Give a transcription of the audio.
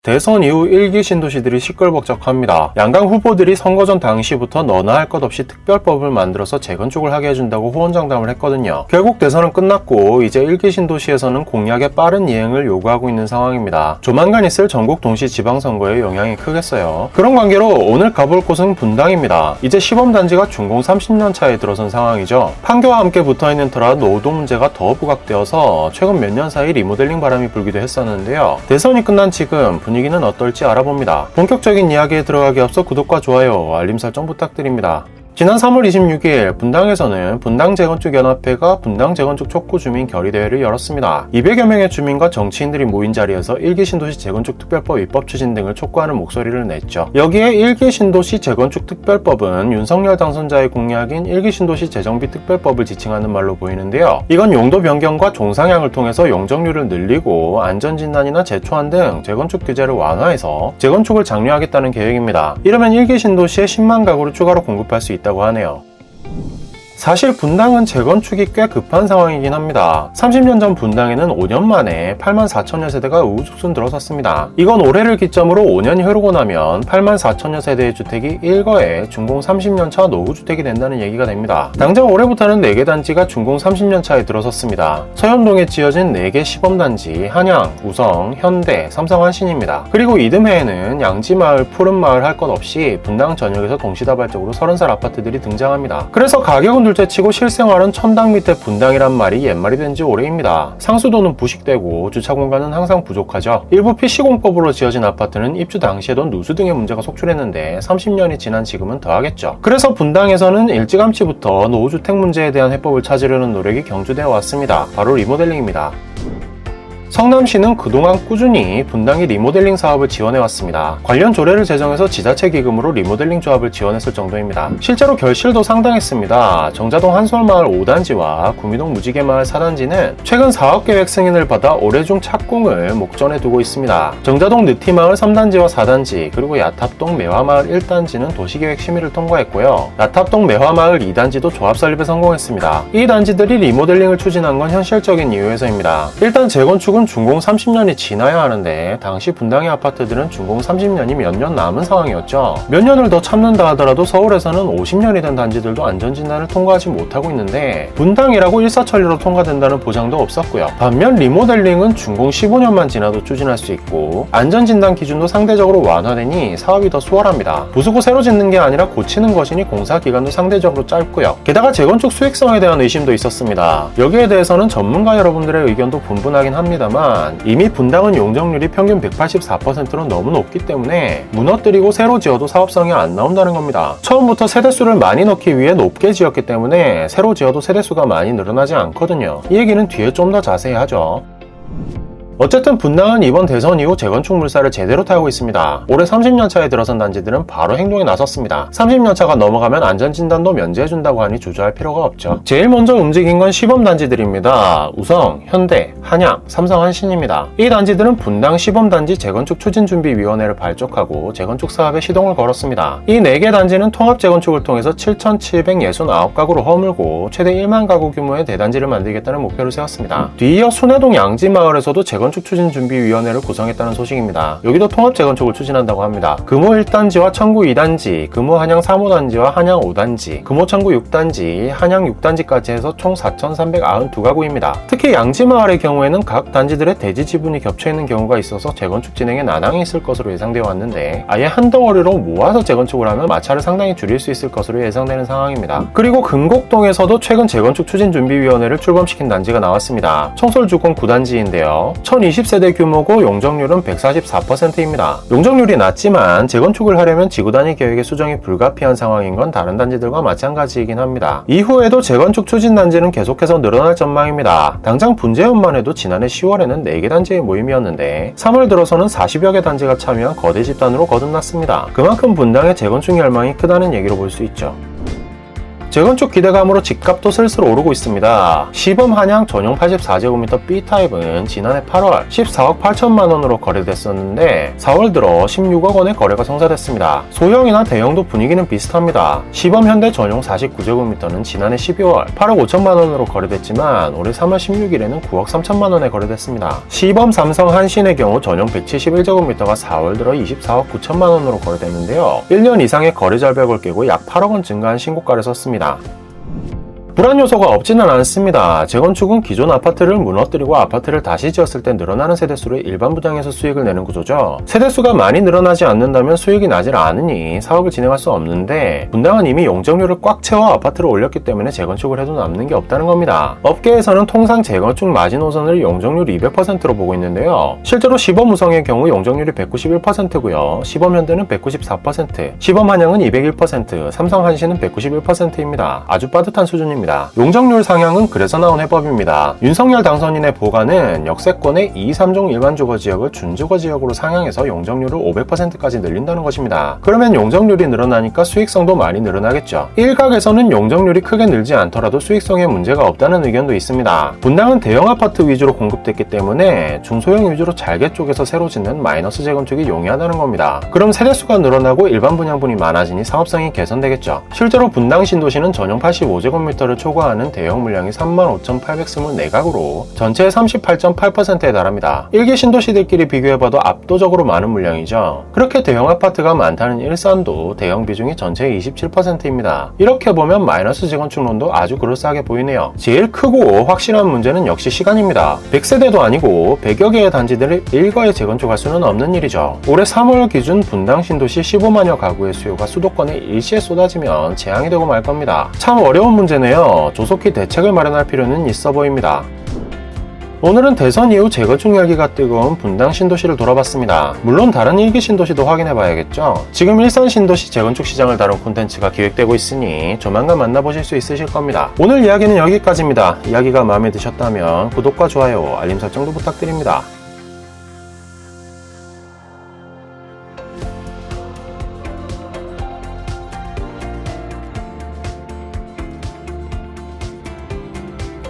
대선 이후 1기 신도시들이 시끌벅적합니다. 양강 후보들이 선거전 당시부터 너나 할 것 없이 특별법을 만들어서 재건축을 하게 해준다고 호언장담을 했거든요. 결국 대선은 끝났고 이제 1기 신도시에서는 공약의 빠른 이행을 요구하고 있는 상황입니다. 조만간 있을 전국 동시 지방선거에 영향이 크겠어요. 그런 관계로 오늘 가볼 곳은 분당입니다. 이제 시범단지가 준공 30년 차에 들어선 상황이죠. 판교와 함께 붙어있는 터라 노도 문제가 더 부각되어서 최근 몇 년 사이 리모델링 바람이 불기도 했었는데요. 대선이 끝난 지금 분위기는 어떨지 알아봅니다. 본격적인 이야기에 들어가기 앞서 구독과 좋아요, 알림 설정 부탁드립니다. 지난 3월 26일 분당에서는 분당재건축연합회가 분당재건축 촉구 주민 결의대회를 열었습니다. 200여 명의 주민과 정치인들이 모인 자리에서 1기 신도시 재건축 특별법 입법 추진 등을 촉구하는 목소리를 냈죠. 여기에 1기 신도시 재건축 특별법은 윤석열 당선자의 공약인 1기 신도시 재정비 특별법을 지칭하는 말로 보이는데요. 이건 용도 변경과 종상향을 통해서 용적률을 늘리고 안전진단이나 재초안 등 재건축 규제를 완화해서 재건축을 장려하겠다는 계획입니다. 이러면 1기 신도시에 10만 가구를 추가로 공급할 수 있다고 하네요. 사실 분당은 재건축이 꽤 급한 상황이긴 합니다. 30년 전 분당에는 5년 만에 8만 4천여 세대가 우후죽순 들어섰습니다. 이건 올해를 기점으로 5년이 흐르고 나면 8만 4천여 세대의 주택이 일거에 준공 30년 차 노후주택이 된다는 얘기가 됩니다. 당장 올해부터는 4개 단지가 준공 30년 차에 들어섰습니다. 서현동에 지어진 4개 시범단지 한양, 우성, 현대, 삼성, 한신입니다. 그리고 이듬해에는 양지마을, 푸른마을 할 것 없이 분당 전역에서 동시다발적으로 30살 아파트들이 등장합니다. 그래서 가격은 둘째치고 실생활은 천당 밑에 분당이란 말이 옛말이 된 지 오래입니다. 상수도는 부식되고 주차 공간은 항상 부족하죠. 일부 PC공법으로 지어진 아파트는 입주 당시에도 누수 등의 문제가 속출했는데 30년이 지난 지금은 더하겠죠. 그래서 분당에서는 일찌감치부터 노후주택 문제에 대한 해법을 찾으려는 노력이 경주되어 왔습니다. 바로 리모델링입니다. 성남시는 그동안 꾸준히 분당의 리모델링 사업을 지원해왔습니다. 관련 조례를 제정해서 지자체 기금으로 리모델링 조합을 지원했을 정도입니다. 실제로 결실도 상당했습니다. 정자동 한솔마을 5단지와 구미동 무지개마을 4단지는 최근 사업계획 승인을 받아 올해 중 착공을 목전에 두고 있습니다. 정자동 느티마을 3단지와 4단지 그리고 야탑동 매화마을 1단지는 도시계획 심의를 통과했고요. 야탑동 매화마을 2단지도 조합 설립에 성공했습니다. 이 단지들이 리모델링을 추진한 건 현실적인 이유에서입니다. 일단 재건축은 준공 30년이 지나야 하는데 당시 분당의 아파트들은 준공 30년이 몇 년 남은 상황이었죠. 몇 년을 더 참는다 하더라도 서울에서는 50년이 된 단지들도 안전진단을 통과하지 못하고 있는데 분당이라고 일사천리로 통과된다는 보장도 없었고요. 반면 리모델링은 준공 15년만 지나도 추진할 수 있고 안전진단 기준도 상대적으로 완화되니 사업이 더 수월합니다. 부수고 새로 짓는 게 아니라 고치는 것이니 공사 기간도 상대적으로 짧고요. 게다가 재건축 수익성에 대한 의심도 있었습니다. 여기에 대해서는 전문가 여러분들의 의견도 분분하긴 합니다. 이미 분당은 용적률이 평균 184%로 너무 높기 때문에 무너뜨리고 새로 지어도 사업성이 안 나온다는 겁니다. 처음부터 세대수를 많이 넣기 위해 높게 지었기 때문에 새로 지어도 세대수가 많이 늘어나지 않거든요. 이 얘기는 뒤에 좀 더 자세히 하죠. 어쨌든 분당은 이번 대선 이후 재건축 물살을 제대로 타고 있습니다. 올해 30년 차에 들어선 단지들은 바로 행동에 나섰습니다. 30년 차가 넘어가면 안전진단도 면제해준다고 하니 주저할 필요가 없죠. 제일 먼저 움직인 건 시범단지들입니다. 우성, 현대, 한양, 삼성, 한신입니다. 이 단지들은 분당 시범단지 재건축 추진준비위원회를 발족하고 재건축 사업에 시동을 걸었습니다. 이 4개 단지는 통합재건축을 통해서 7,769가구로 허물고 최대 1만 가구 규모의 대단지를 만들겠다는 목표를 세웠습니다. 뒤이어 순회동 양지마을에서도 재건축 추진준비위원회를 구성했다는 소식입니다. 여기도 통합재건축을 추진한다고 합니다. 금호 1단지와 청구 2단지, 금호 한양 3호단지와 한양 5단지, 금호 청구 6단지, 한양 6단지까지 해서 총 4,392가구입니다. 특히 양지마을의 경우에는 각 단지들의 대지 지분이 겹쳐있는 경우가 있어서 재건축 진행에 난항이 있을 것으로 예상되어 왔는데 아예 한 덩어리로 모아서 재건축을 하면 마찰을 상당히 줄일 수 있을 것으로 예상되는 상황입니다. 그리고 금곡동에서도 최근 재건축 추진준비위원회를 출범시킨 단지가 나왔습니다. 청솔주공 9단지인데요. 1020세대 규모고 용적률은 144%입니다. 용적률이 낮지만 재건축을 하려면 지구 단위 계획의 수정이 불가피한 상황인 건 다른 단지들과 마찬가지이긴 합니다. 이후에도 재건축 추진 단지는 계속해서 늘어날 전망입니다. 당장 분재현만 해도 지난해 10월에는 4개 단지의 모임이었는데 3월 들어서는 40여 개 단지가 참여한 거대 집단으로 거듭났습니다. 그만큼 분당의 재건축 열망이 크다는 얘기로 볼 수 있죠. 재건축 기대감으로 집값도 슬슬 오르고 있습니다. 시범 한양 전용 84제곱미터 B타입은 지난해 8월 14억 8천만 원으로 거래됐었는데 4월 들어 16억 원의 거래가 성사됐습니다. 소형이나 대형도 분위기는 비슷합니다. 시범 현대 전용 49제곱미터는 지난해 12월 8억 5천만 원으로 거래됐지만 올해 3월 16일에는 9억 3천만 원에 거래됐습니다. 시범 삼성 한신의 경우 전용 171제곱미터가 4월 들어 24억 9천만 원으로 거래됐는데요. 1년 이상의 거래 절벽을 깨고 약 8억 원 증가한 신고가를 썼습니다. 불안 요소가 없지는 않습니다. 재건축은 기존 아파트를 무너뜨리고 아파트를 다시 지었을 때 늘어나는 세대수로 일반 분양에서 수익을 내는 구조죠. 세대수가 많이 늘어나지 않는다면 수익이 나질 않으니 사업을 진행할 수 없는데 분당은 이미 용적률을 꽉 채워 아파트를 올렸기 때문에 재건축을 해도 남는 게 없다는 겁니다. 업계에서는 통상 재건축 마지노선을 용적률 200%로 보고 있는데요. 실제로 시범 우성의 경우 용적률이 191%고요. 시범 현대는 194%, 시범 한양은 201%, 삼성 한신은 191%입니다. 아주 빠듯한 수준입니다. 용적률 상향은 그래서 나온 해법입니다. 윤석열 당선인의 보관은 역세권의 2, 3종 일반 주거지역을 준주거지역으로 상향해서 용적률을 500%까지 늘린다는 것입니다. 그러면 용적률이 늘어나니까 수익성도 많이 늘어나겠죠. 일각에서는 용적률이 크게 늘지 않더라도 수익성에 문제가 없다는 의견도 있습니다. 분당은 대형 아파트 위주로 공급됐기 때문에 중소형 위주로 잘게 쪼개서 새로 짓는 마이너스 재건축이 용이하다는 겁니다. 그럼 세대수가 늘어나고 일반 분양분이 많아지니 사업성이 개선되겠죠. 실제로 분당 신도시는 전용 85제곱미터를 초과하는 대형 물량이 35,824가구로 전체의 38.8%에 달합니다. 일기 신도시들끼리 비교해봐도 압도적으로 많은 물량이죠. 그렇게 대형 아파트가 많다는 일산도 대형 비중이 전체의 27%입니다. 이렇게 보면 마이너스 재건축론도 아주 그럴싸하게 보이네요. 제일 크고 확실한 문제는 역시 시간입니다. 100세대도 아니고 100여 개의 단지들을 일거에 재건축할 수는 없는 일이죠. 올해 3월 기준 분당 신도시 15만여 가구의 수요가 수도권에 일시에 쏟아지면 재앙이 되고 말 겁니다. 참 어려운 문제네요. 조속히 대책을 마련할 필요는 있어 보입니다. 오늘은 대선 이후 재건축 열기가 뜨거운 분당 신도시를 돌아봤습니다. 물론 다른 일기 신도시도 확인해봐야겠죠. 지금 일산 신도시 재건축 시장을 다룬 콘텐츠가 기획되고 있으니 조만간 만나보실 수 있으실 겁니다. 오늘 이야기는 여기까지입니다. 이야기가 마음에 드셨다면 구독과 좋아요, 알림 설정도 부탁드립니다.